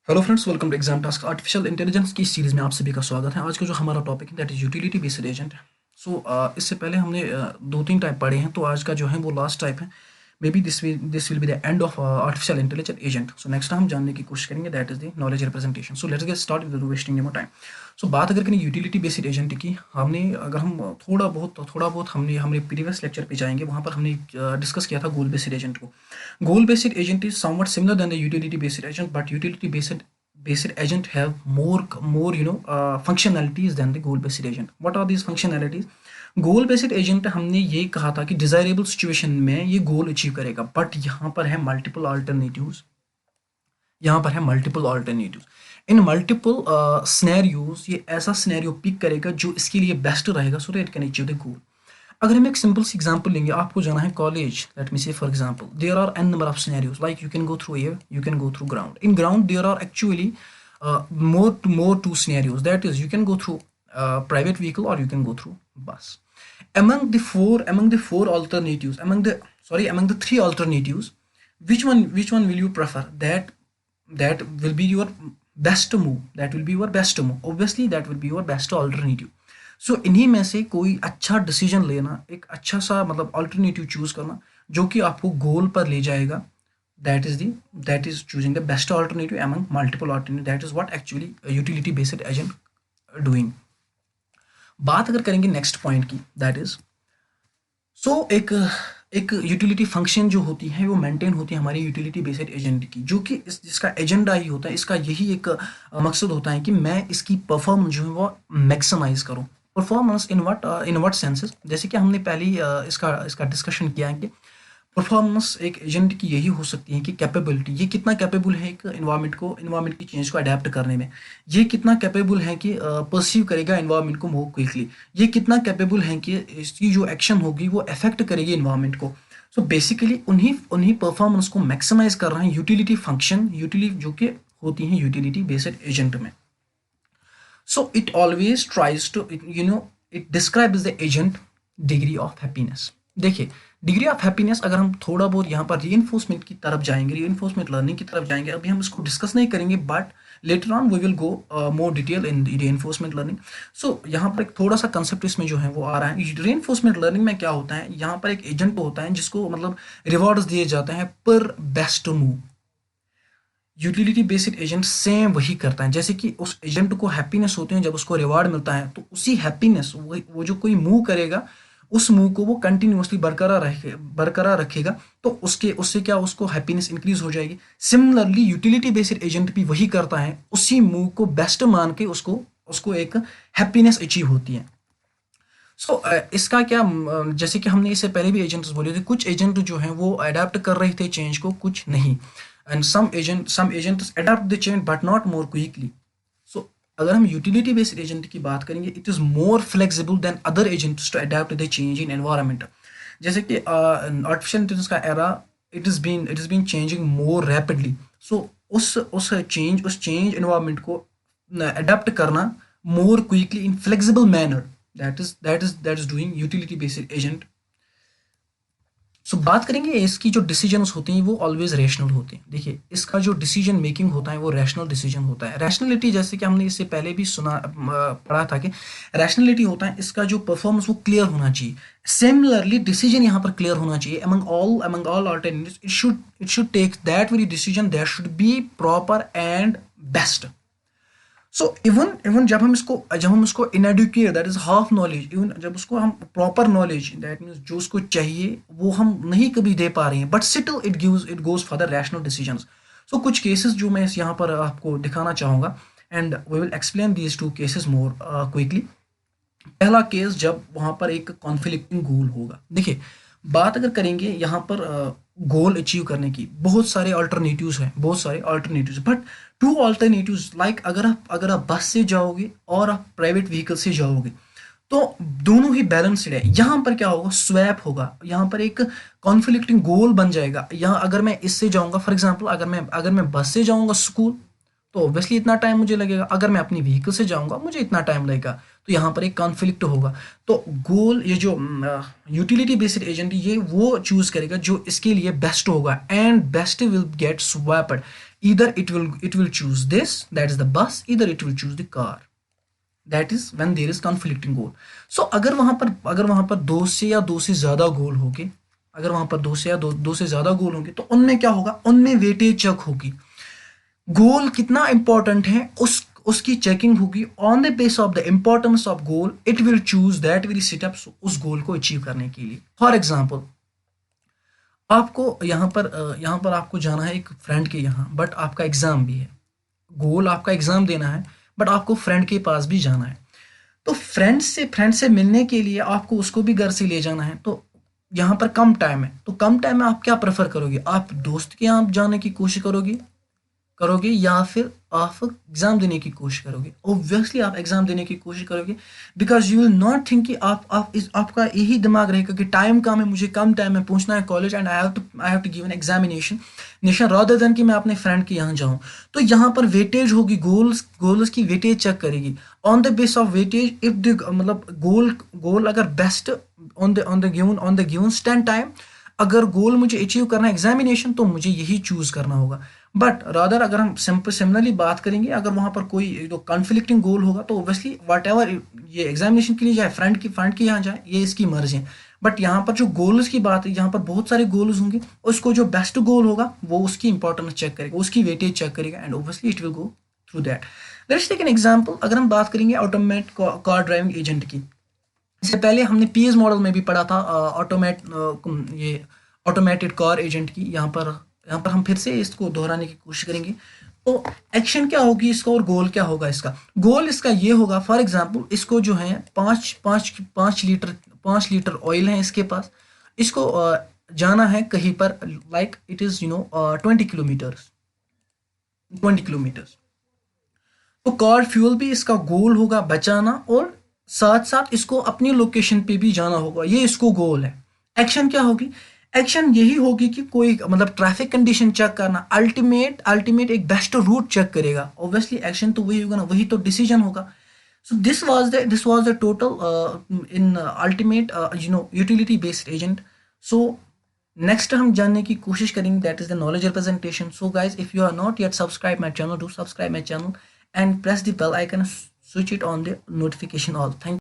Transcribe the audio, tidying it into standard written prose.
Hello friends, welcome to exam task. Artificial intelligence की इस series में आप सभी का स्वागत है। आज का जो हमारा टॉपिक है that is utility based agent. So इससे पहले हमने दो तीन टाइप पढ़े हैं, तो आज का जो है वो लास्ट टाइप है। Maybe this will be the end of artificial intelligent agent. So next हम जानने की कोशिश करेंगे that is the knowledge representation. So let's get start with wasting no time. So बात अगर करें यूटिलिटी बेस्ड एजेंट की, हमने अगर हम थोड़ा बहुत हमने हमारे प्रीवियस लेक्चर पे जाएंगे, वहाँ पर हमने डिस्कस किया था गोल बेस्ड एजेंट को। Goal based agent is somewhat similar than the utility based agent, but utility based agent have more functionalities than the goal based agent. What are these functionalities? Goal based agent हमने ये कहा था कि desirable situation में ये goal achieve करेगा, but यहाँ पर है मल्टीपल अल्टरनेटिव्स। यहाँ पर है मल्टीपल अल्टरनेटिव्स। इन मल्टीपल सिनेरियोज ये ऐसा सिनेरियो पिक करेगा जो इसके लिए बेस्ट रहेगा, so that it can achieve the goal. अगर हम एक सिंपल सी एग्जांपल लेंगे, आपको जाना है college, let me say for example there are an number of scenarios like you can go through air, you can go through ground. In ground there are actually more two scenarios, that is you can go through private vehicle or you can go through bus. Among the four alternatives, among the three alternatives, which one will you prefer? That will be your best move, obviously that will be your best alternative. सो इन्हीं में से कोई अच्छा decision लेना, एक अच्छा सा मतलब अल्टरनेटिव चूज करना जो कि आपको गोल पर ले जाएगा, that is choosing the best alternative among multiple alternative. That is what actually a utility based agent doing. बात अगर करेंगे नेक्स्ट पॉइंट की, दैट इज एक एक यूटिलिटी फंक्शन जो होती है वो मेंटेन होती है हमारी यूटिलिटी बेस्ड एजेंट की, जो कि जिसका एजेंडा ही होता है, इसका यही एक मकसद होता है कि मैं इसकी परफॉर्मेंस जो है वो मैक्सिमाइज करूं। परफॉर्मेंस इन व्हाट सेंसेस, जैसे कि हमने पहले ही इसका डिस्कशन किया है कि परफॉर्मेंस एक एजेंट की यही हो सकती है कि कैपेबिलिटी, ये कितना कैपेबल है एक इन्वायरमेंट की चेंज को अडेप्ट करने में, ये कितना कैपेबल है कि परसीव करेगा इन्वायरमेंट को मोर क्विकली, ये कितना कैपेबल है कि इसकी जो एक्शन होगी वो अफेक्ट करेगी इन्वायरमेंट को। सो बेसिकली उन्हीं उन्हीं परफॉर्मेंस को मैक्सिमाइज कर रहा है यूटिलिटी फंक्शन, यूटिलिटी जो कि होती है यूटिलिटी बेस्ड एजेंट में। So it always tries to, it describes the agent degree of happiness. देखिए, डिग्री ऑफ हैप्पीनेस अगर हम थोड़ा बहुत यहाँ पर रीइंफोर्समेंट की तरफ जाएंगे, रीइंफोर्समेंट लर्निंग की तरफ जाएंगे, अभी हम इसको डिस्कस नहीं करेंगे, but later on we will go more detail in reinforcement learning. So यहाँ पर एक थोड़ा सा कंसेप्ट इसमें जो है वो आ रहा है। रीइंफोर्समेंट लर्निंग में क्या होता है, यहाँ पर एक एजेंट होता है जिसको मतलब रिवॉर्ड्स दिए जाते हैं पर best move. Utility based agent same वही करता है, जैसे कि उस एजेंट को हैप्पीनेस होते हैं जब उसको रिवार्ड मिलता है, तो उसी हैप्पीनेस वो जो कोई मूव करेगा उस मूव को वो कंटिन्यूसली बरकरार रखेगा, तो उससे क्या उसको हैप्पीनेस इंक्रीज हो जाएगी। सिमिलरली यूटिलिटी बेस्ड एजेंट भी वही करता है, उसी मूव को बेस्ट मान के उसको उसको एक हैप्पीनेस अचीव होती है। इसका क्या, जैसे कि हमने इससे पहले भी एजेंट्स बोले थे, कुछ एजेंट जो हैं वो अडेप्ट कर रहे थे चेंज को, कुछ नहीं। And some agents adapt the change but not more quickly. So अगर हम यूटिलिटी बेस्ड एजेंट की बात करेंगे, it is more flexible than other agents to adapt the change in environment. जैसे कि आर्टिफिशियल इंटेलिजेंस का era, it is been changing more rapidly. So उस change environment को अडेप्ट करना more quickly in flexible manner, that is doing utility based agent. So बात करेंगे इसकी जो डिसीजंस होते हैं वो ऑलवेज रैशनल होते हैं। देखिए, इसका जो डिसीजन मेकिंग होता है वो रैशनल डिसीजन होता है। रैशनलिटी, जैसे कि हमने इससे पहले भी पढ़ा था कि रैशनलिटी होता है इसका जो परफॉर्मेंस वो क्लियर होना चाहिए। सिमिलरली डिसीजन यहाँ पर क्लियर होना चाहिए। among all alternatives it should take that very decision that should be proper and best. So even जब हम इसको inadequate, that is half knowledge, even जब उसको हम प्रॉपर नॉलेज, दैट मीन्स जो उसको चाहिए वो हम नहीं कभी दे पा रहे हैं, but still it goes for the rational decisions. So कुछ केसेस जो मैं यहाँ पर आपको दिखाना चाहूँगा, and we will explain these two cases more quickly. पहला केस, जब वहाँ पर एक कॉन्फ्लिक्टिंग गोल होगा। देखिए, बात अगर करेंगे यहाँ पर गोल अचीव करने की, बहुत सारे अल्टरनेटिव्स हैं, बट टू अल्टरनेटिव्स, लाइक अगर आप बस से जाओगे और आप प्राइवेट व्हीकल से जाओगे, तो दोनों ही बैलेंस्ड है। यहाँ पर क्या होगा, स्वैप होगा, यहाँ पर एक कॉन्फ्लिक्टिंग गोल बन जाएगा। यहाँ अगर मैं इससे जाऊँगा, फॉर एग्जाम्पल अगर मैं बस से जाऊँगा स्कूल, तो ऑब्वियसली इतना टाइम मुझे लगेगा। अगर मैं अपनी व्हीकल से जाऊँगा मुझे इतना टाइम लगेगा, तो यहाँ पर एक कॉन्फ्लिक्ट होगा। तो गोल, ये जो यूटिलिटी बेस्ड एजेंट, ये वो चूज करेगा जो इसके लिए बेस्ट होगा, and best will get swapped. either it will choose this, that is the bus, either it will choose the car. That is when there is conflicting goal. So अगर वहां पर दो से या दो से ज्यादा गोल होंगे, अगर वहां पर दो से या दो से ज्यादा गोल होंगे, तो उनमें क्या होगा, उनमें वेटेज चेक होगी। गोल कितना इंपॉर्टेंट है उसकी चेकिंग होगी। On the base of the importance of goal it will choose that very steps उस गोल को अचीव करने के लिए। फॉर एग्जाम्पल, आपको यहाँ पर आपको जाना है एक फ्रेंड के यहाँ, बट आपका एग्जाम भी है। गोल आपका एग्जाम देना है, बट आपको फ्रेंड के पास भी जाना है। तो फ्रेंड से मिलने के लिए आपको उसको भी घर से ले जाना है। तो यहाँ पर कम टाइम है, तो कम टाइम में आप क्या प्रेफर करोगे? आप दोस्त के यहाँ जाने की कोशिश करोगे या फिर आप एग्जाम देने की कोशिश करोगे? ऑब्वियसली आप एग्जाम देने की कोशिश करोगे, because you will not think कि आपका यही दिमाग रहेगा कि टाइम कम है, मुझे कम टाइम में पहुंचना है college, and I have to give an examination rather than कि मैं अपने फ्रेंड के यहाँ जाऊँ। तो यहाँ पर वेटेज होगी, गोल्स की वेटेज चेक करेगी। On the base of weightage, if the मतलब गोल अगर best on the given stand time, अगर गोल मुझे अचीव करना है एग्जामिनेशन, तो मुझे यही चूज करना होगा। बट रादर अगर हम सिमिलरली बात करेंगे, अगर वहां पर कोई जो कॉन्फ्लिक्टिंग गोल होगा, तो ऑब्वियसली वट एवर ये एग्जामिनेशन के लिए जाए, फ्रेंड के यहाँ जाए, ये इसकी मर्जी है। बट यहाँ पर जो गोल्स की बात है, यहाँ पर बहुत सारे गोल्स होंगे, उसको जो बेस्ट गोल होगा वो उसकी इंपॉर्टेंस चेक करेगा, उसकी वेटेज चेक करेगा, and obviously it will go through that. Let's take an example. अगर हम बात करेंगे ऑटोमेट कार ड्राइविंग एजेंट की, इससे पहले हमने पीएस मॉडल में भी पढ़ा था ऑटोमेटेड कार एजेंट की। यहाँ पर हम फिर से इसको दोहराने की कोशिश करेंगे। तो एक्शन क्या होगी इसका और गोल क्या होगा इसका? गोल इसका ये होगा, फॉर एग्जांपल इसको जो है 5 लीटर ऑयल है इसके पास, इसको जाना है कहीं पर, लाइक इट इज 20 किलोमीटर्स। तो कार फ्यूल भी इसका गोल होगा बचाना, और साथ साथ इसको अपनी लोकेशन पे भी जाना होगा, ये इसको गोल है। एक्शन क्या होगी? एक्शन यही होगी कि कोई मतलब ट्रैफिक कंडीशन चेक करना, अल्टीमेट एक बेस्ट रूट चेक करेगा। ऑब्वियसली एक्शन तो वही होगा ना, वही तो डिसीजन होगा। So this was the total in ultimate utility based agent. So next हम जानने की कोशिश करेंगे, that is the knowledge representation. So guys, if you are not yet subscribe my channel, do subscribe my channel and press the bell icon, switch it on the notification all. Thank